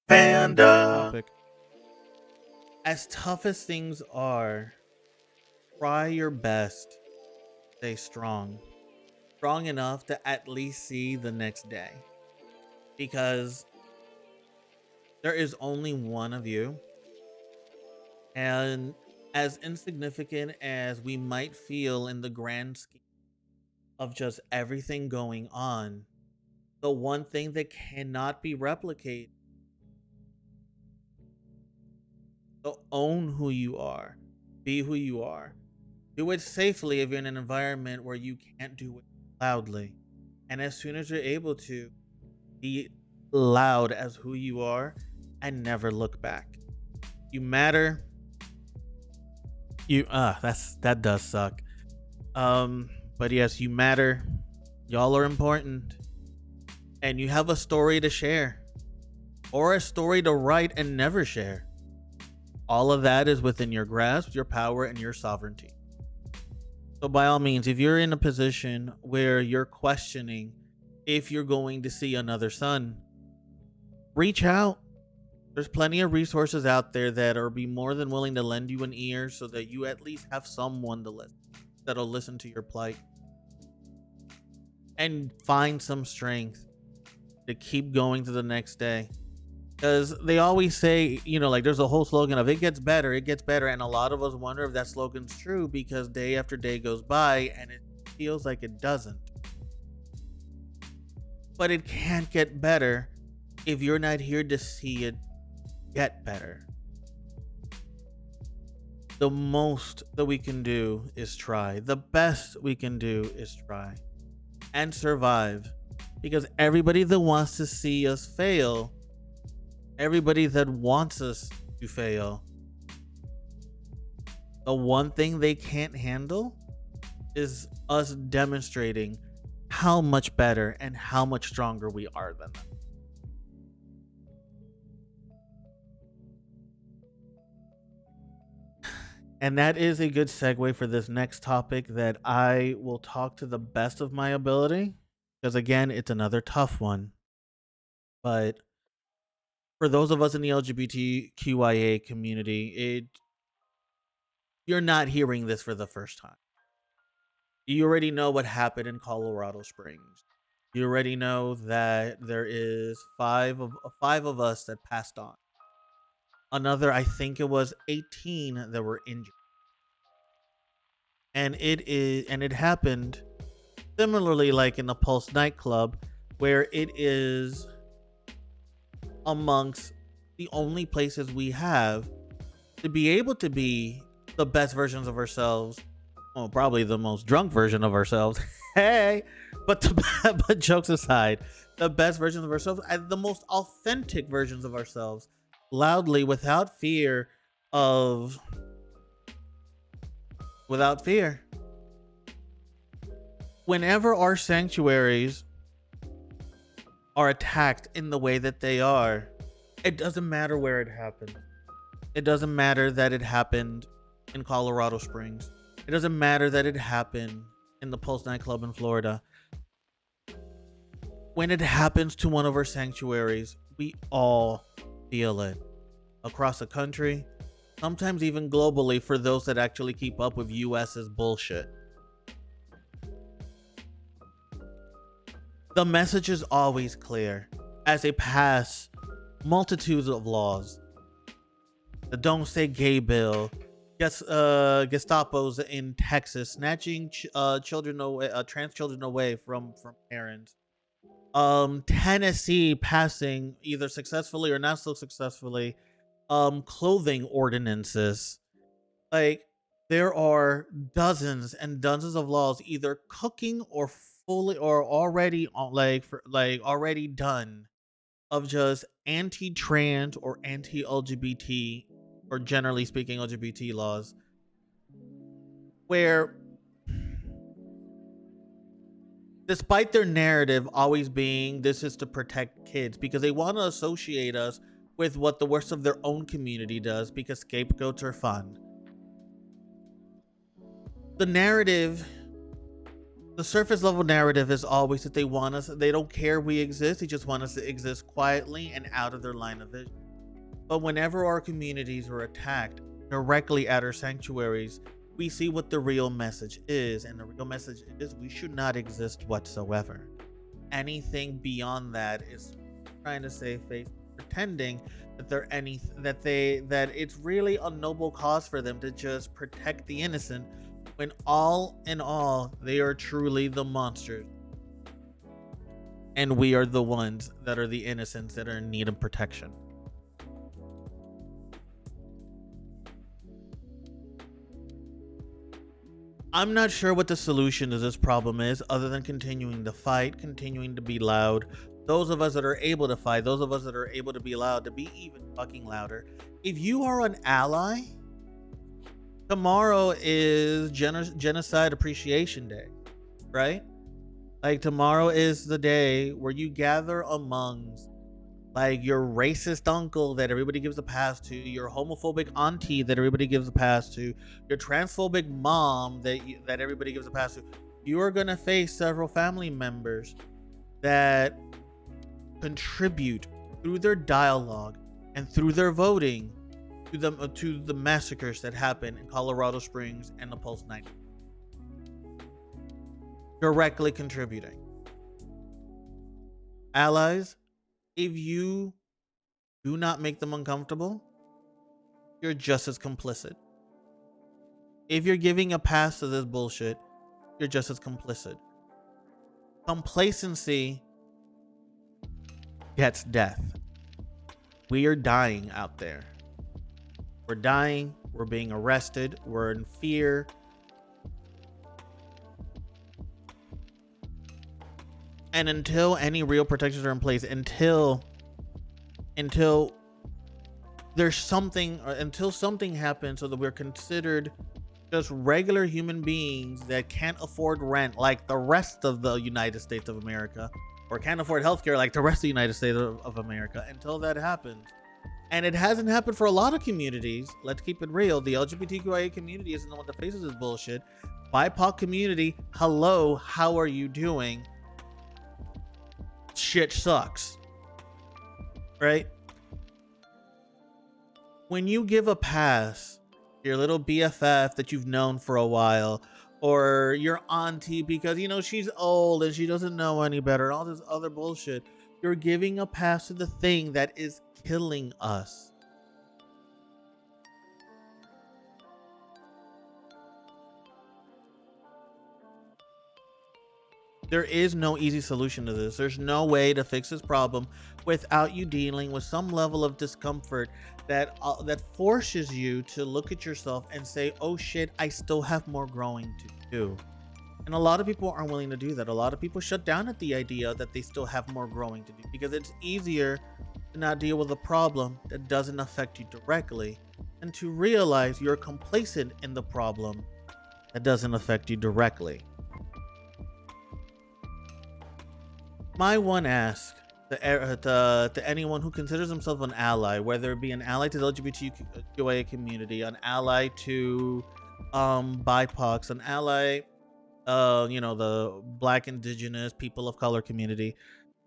Panda. Topic. As tough as things are, try your best. Stay strong. Strong enough to at least see the next day. Because there is only one of you. And as insignificant as we might feel in the grand scheme of just everything going on, the one thing that cannot be replicated. So own who you are. Be who you are. Do it safely if you're in an environment where you can't do it loudly. And as soon as you're able to, be loud as who you are and never look back. You matter. That does suck. But yes, you matter. Y'all are important. And you have a story to share. Or a story to write and never share. All of that is within your grasp, your power, and your sovereignty. So by all means, if you're in a position where you're questioning if you're going to see another son, reach out. There's plenty of resources out there that are be more than willing to lend you an ear so that you at least have someone to listen that'll listen to your plight. And find some strength to keep going to the next day. Because they always say, like there's a whole slogan of it gets better, it gets better. And a lot of us wonder if that slogan's true because day after day goes by and it feels like it doesn't. But it can't get better if you're not here to see it get better. The most that we can do is try. The best we can do is try and survive. Because everybody that wants to see us fail, everybody that wants us to fail, the one thing they can't handle is us demonstrating how much better and how much stronger we are than them. And that is a good segue for this next topic that I will talk to the best of my ability. Because again, it's another tough one. But for those of us in the LGBTQIA community, you're not hearing this for the first time. You already know what happened in Colorado Springs. You already know that there is five of us that passed on. Another, I think it was 18 that were injured. And it happened similarly like in the Pulse nightclub, where it is amongst the only places we have to be able to be the best versions of ourselves. Well, probably the most drunk version of ourselves. Hey, but jokes aside, the best versions of ourselves and the most authentic versions of ourselves, loudly, without fear. Whenever our sanctuaries are attacked in the way that they are, it doesn't matter where it happened. It doesn't matter that it happened in Colorado Springs. It doesn't matter that it happened in the Pulse nightclub in Florida. When it happens to one of our sanctuaries, we all feel it across the country, sometimes even globally for those that actually keep up with US's bullshit. The message is always clear as they pass multitudes of laws. The Don't Say Gay bill, Gestapo's in Texas snatching children away, trans children away from parents. Tennessee passing either successfully or not so successfully clothing ordinances. Like there are dozens and dozens of laws either cooking or fully or already already done of just anti-trans or anti-LGBT or generally speaking LGBT laws, where despite their narrative always being this is to protect kids because they want to associate us with what the worst of their own community does because scapegoats are fun. The narrative The surface level narrative is always that they don't care we exist, they just want us to exist quietly and out of their line of vision. But whenever our communities are attacked directly at our sanctuaries, we see what the real message is, and the real message is we should not exist whatsoever. Anything beyond that is trying to save face, pretending that it's really a noble cause for them to just protect the innocent, when all in all they are truly the monsters, and we are the ones that are the innocents that are in need of protection. I'm not sure what the solution to this problem is, other than continuing to fight, continuing to be loud. Those of us that are able to fight, those of us that are able to be loud, to be even fucking louder. If you are an ally, tomorrow is Genocide Appreciation Day, right? Like, tomorrow is the day where you gather amongst, like, your racist uncle that everybody gives a pass to, your homophobic auntie that everybody gives a pass to, your transphobic mom that everybody gives a pass to. You are going to face several family members that contribute through their dialogue and through their voting to the massacres that happen in Colorado Springs and the Pulse 90. Directly contributing. Allies, if you do not make them uncomfortable, you're just as complicit. If you're giving a pass to this bullshit, you're just as complicit. Complacency gets death. We are dying out there. We're dying. We're being arrested. We're in fear. And until any real protections are in place, until there's something, or until something happens so that we're considered just regular human beings that can't afford rent like the rest of the United States of America, or can't afford healthcare like the rest of the United States of America, until that happens. And it hasn't happened for a lot of communities. Let's keep it real. The LGBTQIA community isn't the one that faces this bullshit. BIPOC community, hello, how are you doing? Shit sucks, right? When you give a pass to your little BFF that you've known for a while, or your auntie because, you know, she's old and she doesn't know any better, all this other bullshit, you're giving a pass to the thing that is killing us. There is no easy solution to this. There's no way to fix this problem without you dealing with some level of discomfort that forces you to look at yourself and say, oh shit, I still have more growing to do. And a lot of people aren't willing to do that. A lot of people shut down at the idea that they still have more growing to do, because it's easier to not deal with a problem that doesn't affect you directly and to realize you're complacent in the problem that doesn't affect you directly. My one ask to anyone who considers themselves an ally, whether it be an ally to the LGBTQIA community, an ally to BIPOCs, an ally, the Black, Indigenous, people of color community,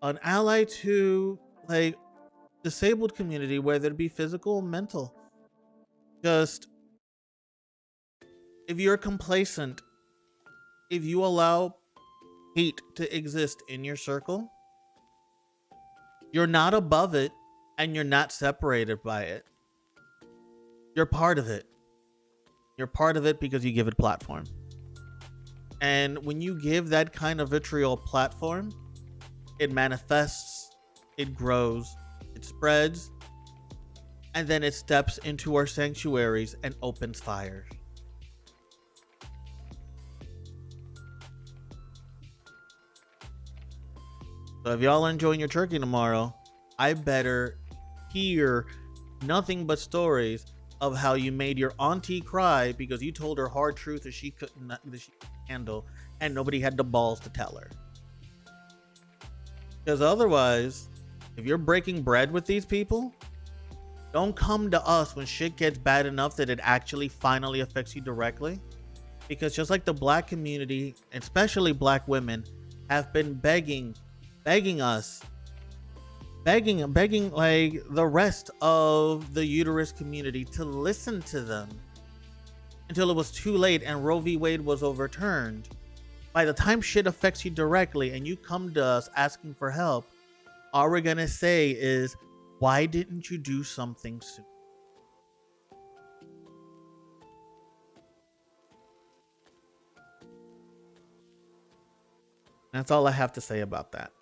an ally to like disabled community, whether it be physical or mental. Just, if you're complacent, if you allow hate to exist in your circle, you're not above it and you're not separated by it. You're part of it. You're part of it because you give it platform. And when you give that kind of vitriol platform, it manifests, it grows, it spreads, and then it steps into our sanctuaries and opens fires. So if y'all are enjoying your turkey tomorrow, I better hear nothing but stories of how you made your auntie cry because you told her hard truth that she couldn't handle, and nobody had the balls to tell her. Because otherwise, if you're breaking bread with these people, don't come to us when shit gets bad enough that it actually finally affects you directly. Because just like the black community, especially black women, have been begging us, begging like the rest of the uterus community to listen to them until it was too late and Roe v. Wade was overturned. By the time shit affects you directly and you come to us asking for help, all we're gonna say is, why didn't you do something soon? That's all I have to say about that.